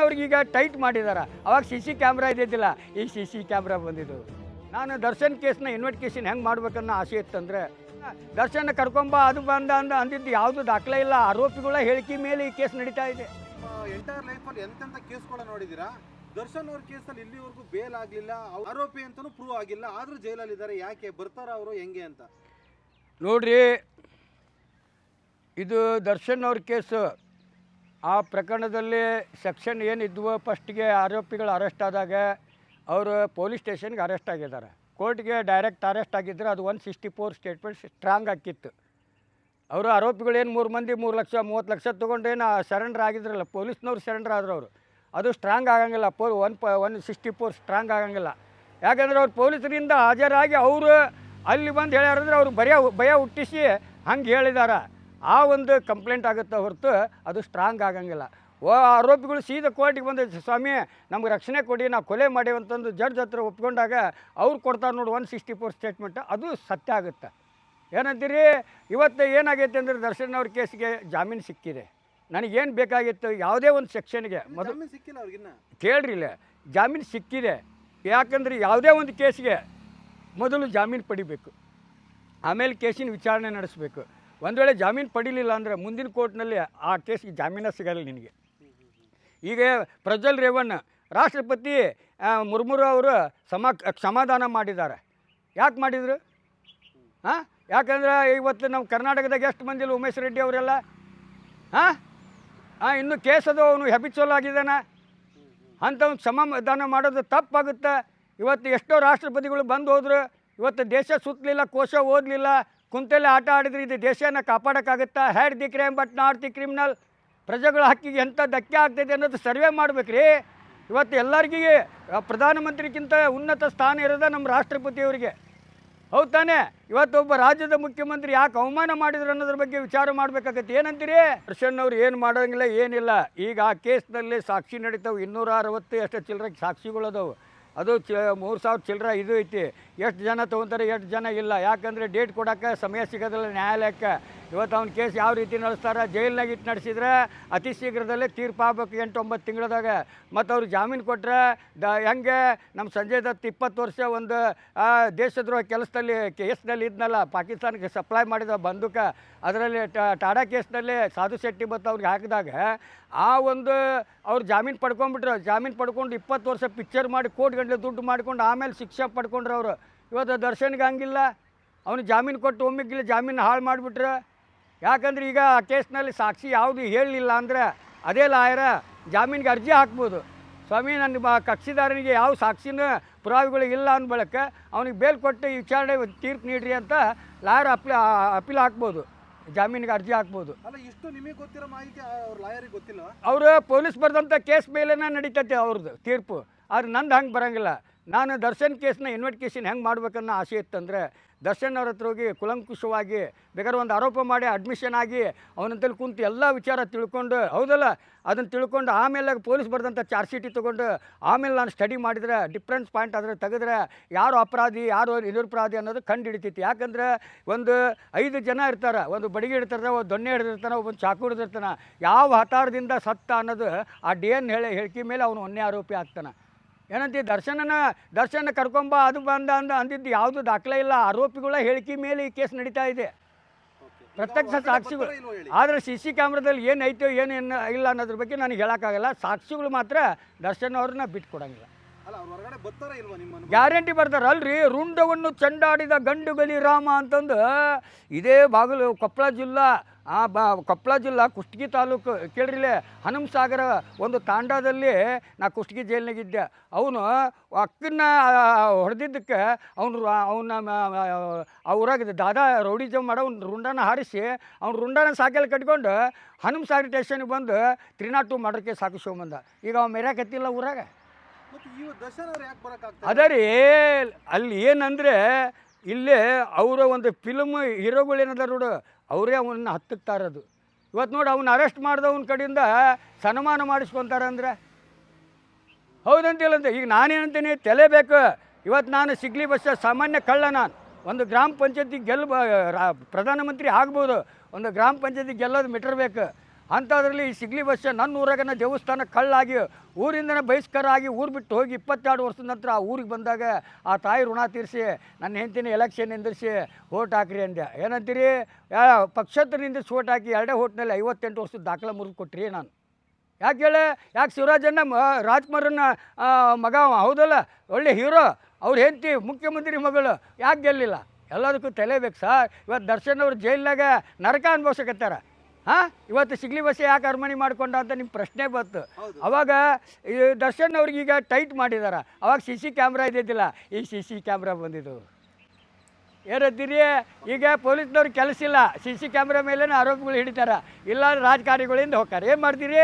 ಅವ್ರಿಗೀಗ tight ಮಾಡಿದಾರ. ಅವಾಗ C camera ಇದ್ದಿದ್ದಿಲ್ಲ, ಈಗ ಸಿ ಕ್ಯಾಮ್ರಾ ಬಂದಿದ್ದು. ನಾನು ದರ್ಶನ್ ಕೇಸ್ನ ಇನ್ವೆಸ್ಟಿಗೇಷನ್ ಹೆಂಗೆ ಮಾಡ್ಬೇಕನ್ನೋ ಆಸೆ ಇತ್ತಂದರೆ ದರ್ಶನ ಕರ್ಕೊಂಬ ಅದು ಬಂದ ಅಂದಿದ್ದು ಯಾವುದು ದಾಖಲೆ ಇಲ್ಲ. ಆರೋಪಿಗಳ ಹೇಳಿಕೆ ಮೇಲೆ ಈ ಕೇಸ್ ನಡೀತಾ ಇದೆ. ಎಂಟೈರ್ ಲೈಫಲ್ಲಿ ಎಂತೆಂಥ ಕೇಸ್ಗಳ ನೋಡಿದ್ದೀರಾ? ದರ್ಶನ್ ಅವ್ರ ಕೇಸಲ್ಲಿ ಇಲ್ಲಿವರೆಗೂ ಬೇಲ್ ಆಗಲಿಲ್ಲ, ಆರೋಪಿ ಅಂತಲೂ ಪ್ರೂವ್ ಆಗಿಲ್ಲ, ಆದರೂ ಜೈಲಲ್ಲಿದ್ದಾರೆ. ಯಾಕೆ ಬರ್ತಾರ ಅವರು ಹೆಂಗೆ ಅಂತ ನೋಡ್ರಿ, ಇದು ದರ್ಶನ್ ಅವ್ರ ಕೇಸು. ಆ ಪ್ರಕರಣದಲ್ಲಿ ಸೆಕ್ಷನ್ ಏನಿದ್ವು, ಫಸ್ಟ್ಗೆ ಆರೋಪಿಗಳು ಅರೆಸ್ಟ್ ಆದಾಗ ಅವರು ಪೊಲೀಸ್ ಸ್ಟೇಷನ್ಗೆ ಅರೆಸ್ಟ್ ಆಗಿದ್ದಾರೆ. ಕೋರ್ಟ್ಗೆ ಡೈರೆಕ್ಟ್ ಅರೆಸ್ಟ್ ಆಗಿದ್ದರೆ ಅದು 164 ಸ್ಟೇಟ್ಮೆಂಟ್ ಸ್ಟ್ರಾಂಗ್ ಆಗಿತ್ತು. ಅವರು ಆರೋಪಿಗಳು ಏನು 3 ಮಂದಿ 3 ಲಕ್ಷ 30 ಲಕ್ಷ ತೊಗೊಂಡೇನು ಸರೆಂಡರ್ ಆಗಿದ್ರಲ್ಲ, ಪೊಲೀಸ್ನವ್ರು ಸರೆಂಡರ್ ಆದ್ರು. ಅವರು ಅದು ಸ್ಟ್ರಾಂಗ್ ಆಗಂಗಿಲ್ಲ. 164 ಸ್ಟ್ರಾಂಗ್ ಆಗಂಗಿಲ್ಲ. ಯಾಕಂದರೆ ಅವ್ರು ಪೊಲೀಸರಿಂದ ಹಾಜರಾಗಿ ಅವರು ಅಲ್ಲಿ ಬಂದು ಹೇಳ್ಯಾರಂದ್ರೆ ಅವ್ರು ಭಯ ಹುಟ್ಟಿಸಿ ಹಂಗೆ ಹೇಳಿದ್ದಾರೆ. ಆ ಒಂದು ಕಂಪ್ಲೇಂಟ್ ಆಗುತ್ತೆ ಹೊರತು ಅದು ಸ್ಟ್ರಾಂಗ್ ಆಗಂಗಿಲ್ಲ. ಆರೋಪಿಗಳು ಸೀದಾ ಕೋರ್ಟಿಗೆ ಬಂದ ಸ್ವಾಮಿ ನಮ್ಗೆ ರಕ್ಷಣೆ ಕೊಡಿ, ನಾವು ಕೊಲೆ ಮಾಡೇವಂತಂದು ಜಡ್ಜ್ ಹತ್ರ ಒಪ್ಕೊಂಡಾಗ ಅವ್ರು ಕೊಡ್ತಾರೆ ನೋಡಿ 164 ಸ್ಟೇಟ್ಮೆಂಟ್, ಅದು ಸತ್ಯ ಆಗುತ್ತೆ. ಏನಂತೀರಿ? ಇವತ್ತು ಏನಾಗೈತೆ ಅಂದರೆ ದರ್ಶನ್ ಅವ್ರ ಕೇಸಿಗೆ ಜಾಮೀನು ಸಿಕ್ಕಿದೆ. ನನಗೇನು ಬೇಕಾಗಿತ್ತು, ಯಾವುದೇ ಒಂದು ಸೆಕ್ಷನ್ಗೆ ಮೊದಲು ಸಿಕ್ಕಿಲ್ಲ ಅವ್ರಿಗಿನ್ನ. ಕೇಳ್ರಿ, ಇಲ್ಲ ಜಾಮೀನು ಸಿಕ್ಕಿದೆ. ಯಾಕಂದ್ರೆ ಯಾವುದೇ ಒಂದು ಕೇಸ್ಗೆ ಮೊದಲು ಜಾಮೀನು ಪಡಿಬೇಕು, ಆಮೇಲೆ ಕೇಸಿನ ವಿಚಾರಣೆ ನಡೆಸಬೇಕು. ಒಂದು ವೇಳೆ ಜಾಮೀನು ಪಡಿಲಿಲ್ಲ ಅಂದರೆ ಮುಂದಿನ ಕೋರ್ಟ್ನಲ್ಲಿ ಆ ಕೇಸ್ಗೆ ಜಾಮೀನು ಸಿಗಲ್ಲ ನಿನಗೆ. ಈಗ ಪ್ರಜ್ವಲ್ ರೇವಣ್ಣ ರಾಷ್ಟ್ರಪತಿ ಮುರ್ಮು ಅವರು ಕ್ಷಮಾದಾನ ಮಾಡಿದ್ದಾರೆ. ಯಾಕೆ ಮಾಡಿದರು? ಯಾಕಂದ್ರೆ ಇವತ್ತು ನಮ್ಮ ಕರ್ನಾಟಕದಾಗ ಎಷ್ಟು ಮಂದಿಲ್ಲ ಉಮೇಶ್ ರೆಡ್ಡಿ ಅವರೆಲ್ಲ ಇನ್ನು ಕೇಸ್ ಅದು ಅವನು ಹ್ಯಾಬಿಚುವಲ್ ಆಗಿದ್ದಾನೆ ಅಂಥವ್ನು ಕ್ಷಮಾದಾನ ಮಾಡೋದು ತಪ್ಪಾಗುತ್ತೆ. ಇವತ್ತು ಎಷ್ಟೋ ರಾಷ್ಟ್ರಪತಿಗಳು ಬಂದು ಹೋದ್ರು, ಇವತ್ತು ದೇಶ ಸುತ್ತಲಿಲ್ಲ, ಕೋಶ ಓದಲಿಲ್ಲ, ಕುಂತಲ್ಲೇ ಆಟ ಆಡಿದ್ರೆ ಇದು ದೇಶನ ಕಾಪಾಡೋಕ್ಕಾಗುತ್ತಾ? Had the crime but not the criminal. ಪ್ರಜೆಗಳ ಹಕ್ಕಿಗೆ ಎಂಥ ಧಕ್ಕೆ ಆಗ್ತೈತೆ ಅನ್ನೋದು ಸರ್ವೆ ಮಾಡ್ಬೇಕ್ರಿ. ಇವತ್ತು ಎಲ್ಲರಿಗೂ ಪ್ರಧಾನಮಂತ್ರಿಗಿಂತ ಉನ್ನತ ಸ್ಥಾನ ಇರೋದ ನಮ್ಮ ರಾಷ್ಟ್ರಪತಿಯವರಿಗೆ, ಹೌದು ತಾನೇ? ಇವತ್ತು ಒಬ್ಬ ರಾಜ್ಯದ ಮುಖ್ಯಮಂತ್ರಿ ಯಾಕೆ ಅವಮಾನ ಮಾಡಿದ್ರು ಅನ್ನೋದ್ರ ಬಗ್ಗೆ ವಿಚಾರ ಮಾಡಬೇಕಾಗತ್ತೆ. ಏನಂತೀರಿ? ದರ್ಶನ್ ಅವ್ರು ಏನು ಮಾಡೋಂಗಿಲ್ಲ, ಏನಿಲ್ಲ. ಈಗ ಆ ಕೇಸ್ನಲ್ಲಿ ಸಾಕ್ಷಿ ನಡೀತಾವೆ 260 ಎಷ್ಟು ಚಿಲ್ಲರೆ ಸಾಕ್ಷಿಗಳದವು. ಅದು 3000 ಚಿಲ್ಲರೆ ಇದು ಐತಿ. ಎಷ್ಟು ಜನ ತೊಗೊತಾರೆ, ಎಷ್ಟು ಜನ ಇಲ್ಲ. ಯಾಕಂದರೆ ಡೇಟ್ ಕೊಡೋಕ್ಕೆ ಸಮಯ ಸಿಗೋದಿಲ್ಲ ನ್ಯಾಯಾಲಯಕ್ಕೆ. ಇವತ್ತು ಅವ್ನ ಕೇಸ್ ಯಾವ ರೀತಿ ನಡೆಸ್ತಾರೆ, ಜೈಲ್ನಾಗ ಇಟ್ಟು ನಡೆಸಿದ್ರೆ ಅತಿ ಶೀಘ್ರದಲ್ಲೇ ತೀರ್ಪು ಆಗ್ಬೇಕು 8-9 ತಿಂಗಳದಾಗ. ಮತ್ತು ಅವ್ರು ಜಾಮೀನು ಕೊಟ್ಟರೆ ಹೆಂಗೆ ನಮ್ಮ ಸಂಜಯ್ ದತ್ 20 ವರ್ಷ ಒಂದು ದೇಶದ್ರೋಹ ಕೆಲಸದಲ್ಲಿ ಕೇಸ್ನಲ್ಲಿ ಇದ್ನಲ್ಲ, ಪಾಕಿಸ್ತಾನಕ್ಕೆ ಸಪ್ಲೈ ಮಾಡಿದ ಬಂದೂಕ, ಅದರಲ್ಲಿ ಟಾಡಾ ಕೇಸ್ನಲ್ಲಿ ಸಾಧು ಶೆಟ್ಟಿ ಮತ್ತು ಅವ್ರಿಗೆ ಹಾಕಿದಾಗ ಆ ಒಂದು ಅವ್ರು ಜಾಮೀನು ಪಡ್ಕೊಂಡ್ಬಿಟ್ರು. ಜಾಮೀನು ಪಡ್ಕೊಂಡು 20 ವರ್ಷ ಪಿಕ್ಚರ್ ಮಾಡಿ ಕೋಟಿ ಗಂಟೆ ದುಡ್ಡು ಮಾಡ್ಕೊಂಡು ಆಮೇಲೆ ಶಿಕ್ಷೆ ಪಡ್ಕೊಂಡ್ರು ಅವರು. ಇವತ್ತು ದರ್ಶನ್ಗೆ ಹಂಗಿಲ್ಲ, ಅವನು ಜಾಮೀನು ಕೊಟ್ಟು ಒಮ್ಮಿಗಿಲ್ಲ ಜಾಮೀನು ಹಾಳು ಮಾಡಿಬಿಟ್ರು. ಯಾಕಂದ್ರೆ ಈಗ ಆ ಕೇಸ್ನಲ್ಲಿ ಸಾಕ್ಷಿ ಯಾವುದು ಹೇಳಲಿಲ್ಲ ಅಂದರೆ ಅದೇ ಲಾಯರ ಜಾಮೀನಿಗೆ ಅರ್ಜಿ ಹಾಕ್ಬೋದು. ಸ್ವಾಮಿ ನನ್ನ ಕಕ್ಷಿದಾರನಿಗೆ ಯಾವ ಸಾಕ್ಷಿನ ಪುರಾವೆಗಳು ಇಲ್ಲ ಅಂದ ಬಳಿಕ ಅವನಿಗೆ ಬೇಲ್ ಕೊಟ್ಟು ಈ ವಿಚಾರಣೆ ತೀರ್ಪು ನೀಡ್ರಿ ಅಂತ ಲಾಯರ್ ಅಪೀಲ್ ಹಾಕ್ಬೋದು, ಜಾಮೀನಿಗೆ ಅರ್ಜಿ ಹಾಕ್ಬೋದು. ಅಲ್ಲ, ಇಷ್ಟು ನಿಮಗೆ ಗೊತ್ತಿರೋ ಮಾಹಿತಿ ಅವ್ರ ಲಾಯರಿಗೆ ಗೊತ್ತಿಲ್ಲ. ಅವರು ಪೊಲೀಸ್ ಬರೆದಂಥ ಕೇಸ್ ಮೇಲೇನ ನಡೀತೈತೆ ಅವ್ರದ್ದು ತೀರ್ಪು. ಆದ್ರೆ ನಂದು ಹಂಗೆ ಬರೋಂಗಿಲ್ಲ. ನಾನು ದರ್ಶನ್ ಕೇಸ್ನ ಇನ್ವೆಸ್ಟಿಗೇಷನ್ ಹೆಂಗೆ ಮಾಡ್ಬೇಕನ್ನೋ ಆಸೆ ಇತ್ತಂದರೆ ದರ್ಶನ್ ಅವ್ರ ಹತ್ರ ಹೋಗಿ ಕುಲಂಕುಷವಾಗಿ ಬೇಕಾದ್ರೆ ಒಂದು ಆರೋಪ ಮಾಡಿ ಅಡ್ಮಿಷನ್ ಆಗಿ ಅವನಂತಲ್ಲಿ ಕುಂತು ಎಲ್ಲ ವಿಚಾರ ತಿಳ್ಕೊಂಡು, ಹೌದಲ್ಲ, ಅದನ್ನು ತಿಳ್ಕೊಂಡು ಆಮೇಲೆ ಪೊಲೀಸ್ ಬರೆದಂಥ ಚಾರ್ಜ್ ಶೀಟಿ ತೊಗೊಂಡು ಆಮೇಲೆ ನಾನು ಸ್ಟಡಿ ಮಾಡಿದರೆ ಡಿಫ್ರೆನ್ಸ್ ಪಾಯಿಂಟ್ ಆದರೆ ತೆಗೆದ್ರೆ ಯಾರು ಅಪರಾಧಿ ಯಾರು ನಿರಪರಾಧಿ ಅನ್ನೋದು ಕಂಡು ಹಿಡಿತೈತಿ. ಯಾಕಂದರೆ ಒಂದು 5 ಜನ ಇರ್ತಾರೆ, ಒಂದು ಬಡಿಗೆ ಹಿಡ್ತಾರೆ, ಒಂದು ದೊಣ್ಣೆ ಹಿಡಿದಿರ್ತಾನೆ, ಒಬ್ಬನು ಚಾಕು ಹಿಡಿದಿರ್ತಾನೆ. ಯಾವ ಹತಾರದಿಂದ ಸತ್ತ ಅನ್ನೋದು ಆ DNA ಹೇಳಿಕೆ ಮೇಲೆ ಅವನು ಒಂದೇ ಆರೋಪಿ ಆಗ್ತಾನೆ. ಏನಂತೀವಿ? ದರ್ಶನ ಕರ್ಕೊಂಬ ಅದು ಬಂದ ಅಂದಿದ್ದು ಯಾವುದು ದಾಖಲೆ ಇಲ್ಲ. ಆರೋಪಿಗಳ ಹೇಳಿಕೆ ಮೇಲೆ ಈ ಕೇಸ್ ನಡೀತಾ ಇದೆ, ಪ್ರತ್ಯಕ್ಷ ಸಾಕ್ಷಿಗಳು. ಆದರೆ ಸಿ ಕ್ಯಾಮ್ರಾದಲ್ಲಿ ಏನು ಐತೋ ಏನು ಇಲ್ಲ ಅನ್ನೋದ್ರ ಬಗ್ಗೆ ನನಗೆ ಹೇಳೋಕ್ಕಾಗಲ್ಲ. ಸಾಕ್ಷಿಗಳು ಮಾತ್ರ ದರ್ಶನ್ ಅವ್ರನ್ನ ಬಿಟ್ಟು ಕೊಡೋಂಗಿಲ್ಲ. ಗ್ಯಾರಂಟಿ ಬರ್ತಾರೆ ಅಲ್ರಿ. ರುಂಡವನ್ನು ಚೆಂಡಾಡಿದ ಗಂಡು ಗಲಿ ರಾಮ ಅಂತಂದು ಇದೇ ಕೊಪ್ಪಳ ಜಿಲ್ಲಾ ಕುಷ್ಟಗಿ ತಾಲೂಕು ಕೇಳ್ರಿಲೆ ಹನುಮಸಾಗರ ಒಂದು ತಾಂಡಾದಲ್ಲಿ ನಾ ಕುಷ್ಟಗಿ ಜೈಲಿನಾಗಿದ್ದೆ. ಅವನು ಅಕ್ಕನ್ನ ಹೊಡೆದಿದ್ದಕ್ಕೆ ಅವನ ಆ ಊರಾಗ ದಾದಾ ರೌಡಿಜಮ್ ಮಾಡೋ ಒಂದು ರುಂಡನ ಹಾರಿಸಿ ಅವ್ನು ರುಂಡನ ಸಾಕಲ್ಲಿ ಕಟ್ಕೊಂಡು ಹನುಮಸಾಗರ ಸ್ಟೇಷನ್ಗೆ ಬಂದು 302 ಮರ್ಡರ್ ಕೇಸ್ ಹಾಕಿಸ್ಕೊಂಬಂದ. ಈಗ ಅವ್ನು ಮೆರ್ಯಾಕತ್ತಿಲ್ಲ ಊರಾಗ. ಅದೇ ರೀ, ಅಲ್ಲಿ ಏನಂದರೆ ಇಲ್ಲೇ ಅವರ ಒಂದು ಫಿಲ್ಮ್ ಹೀರೋಗಳೇನದ ನೋಡು, ಅವರೇ ಅವನ್ನ ಹತ್ತುತ್ತಾ ಇರೋದು. ಇವತ್ತು ನೋಡಿ ಅವ್ನು ಅರೆಸ್ಟ್ ಮಾಡಿದವನ ಕಡೆಯಿಂದ ಸನ್ಮಾನ ಮಾಡಿಸ್ಕೊತಾರೆ ಅಂದರೆ ಹೌದಂತಿಲ್ಲಂತೆ. ಈಗ ನಾನೇನಂತೀನಿ, ತಲೆ ಬೇಕು. ಇವತ್ತು ನಾನು ಸಿಗ್ಲಿ ಬಸ್ ಸಾಮಾನ್ಯ ಕಳ್ಳ. ನಾನು ಒಂದು ಗ್ರಾಮ ಪಂಚಾಯತಿ ಪ್ರಧಾನಮಂತ್ರಿ ಆಗ್ಬೋದು, ಒಂದು ಗ್ರಾಮ ಪಂಚಾಯತಿ ಗೆಲ್ಲೋದು ಬೇಕು. ಅಂಥದ್ರಲ್ಲಿ ಈ ಸಿಗ್ಲಿ ಬಸ್ ನನ್ನ ಊರಾಗನ ದೇವಸ್ಥಾನ ಕಳ್ಳಾಗಿ ಊರಿಂದನೇ ಬಹಿಷ್ಕಾರ ಆಗಿ ಊರು ಬಿಟ್ಟು ಹೋಗಿ 22 ವರ್ಷದ ನಂತರ ಆ ಊರಿಗೆ ಬಂದಾಗ ಆ ತಾಯಿ ಋಣ ತೀರಿಸಿ ನನ್ನ ಹೆಂಡತಿನ ಎಲೆಕ್ಷನ್ ನಿಂದಿರಿಸಿ ಓಟ್ ಹಾಕ್ರಿ ಅಂದೆ. ಏನಂತೀರಿ? ಪಕ್ಷೇತರನಿಂದ ಓಟ್ ಹಾಕಿ 2 ಓಟ್ನಲ್ಲಿ 58 ವರ್ಷದ ದಾಖಲೆ ಮುರಿದು ಕೊಟ್ರಿ ನಾನು. ಯಾಕೆ ಹೇಳಿ? ಯಾಕೆ ಶಿವರಾಜನ್ನ ರಾಜ್ಕುಮಾರನ್ನ ಮಗ ಹೌದಲ್ಲ, ಒಳ್ಳೆ ಹೀರೋ, ಅವ್ರು ಹೆಂಡತಿ ಮುಖ್ಯಮಂತ್ರಿ ಮಗಳು, ಯಾಕೆ ಗೆಲ್ಲಿಲ್ಲ? ಎಲ್ಲದಕ್ಕೂ ತಲೆ ಬೇಕು ಸರ್. ಇವತ್ತು ದರ್ಶನ್ ಅವ್ರು ಜೈಲ್ನಾಗ ನರಕ ಅನುಭವಿಸಕತ್ತಾರ. ಹಾಂ, ಇವತ್ತು ಸಿಗ್ಲಿ ಬಸ್ ಯಾಕೆ ಅರಮನೆ ಮಾಡ್ಕೊಂಡ ಅಂತ ನಿಮ್ಮ ಪ್ರಶ್ನೆ ಬಂತು. ಅವಾಗ ಈ ದರ್ಶನ್ ಅವ್ರಿಗೆ ಈಗ ಟೈಟ್ ಮಾಡಿದಾರ. ಅವಾಗ CC ಕ್ಯಾಮ್ರಾ ಇದ್ದಿದ್ದಿಲ್ಲ, ಈ CC ಕ್ಯಾಮ್ರಾ ಬಂದಿದ್ದು. ಏನಂತೀರಿ? ಈಗ ಪೊಲೀಸ್ನವ್ರಿಗೆ ಕೆಲಸ ಇಲ್ಲ, CC ಕ್ಯಾಮ್ರಾ ಮೇಲೇ ಆರೋಪಿಗಳು ಹಿಡಿತಾರೆ, ಇಲ್ಲ ರಾಜಕಾರಣಿಗಳಿಂದ ಹೋಗ್ತಾರೆ. ಏನು ಮಾಡ್ತೀರಿ?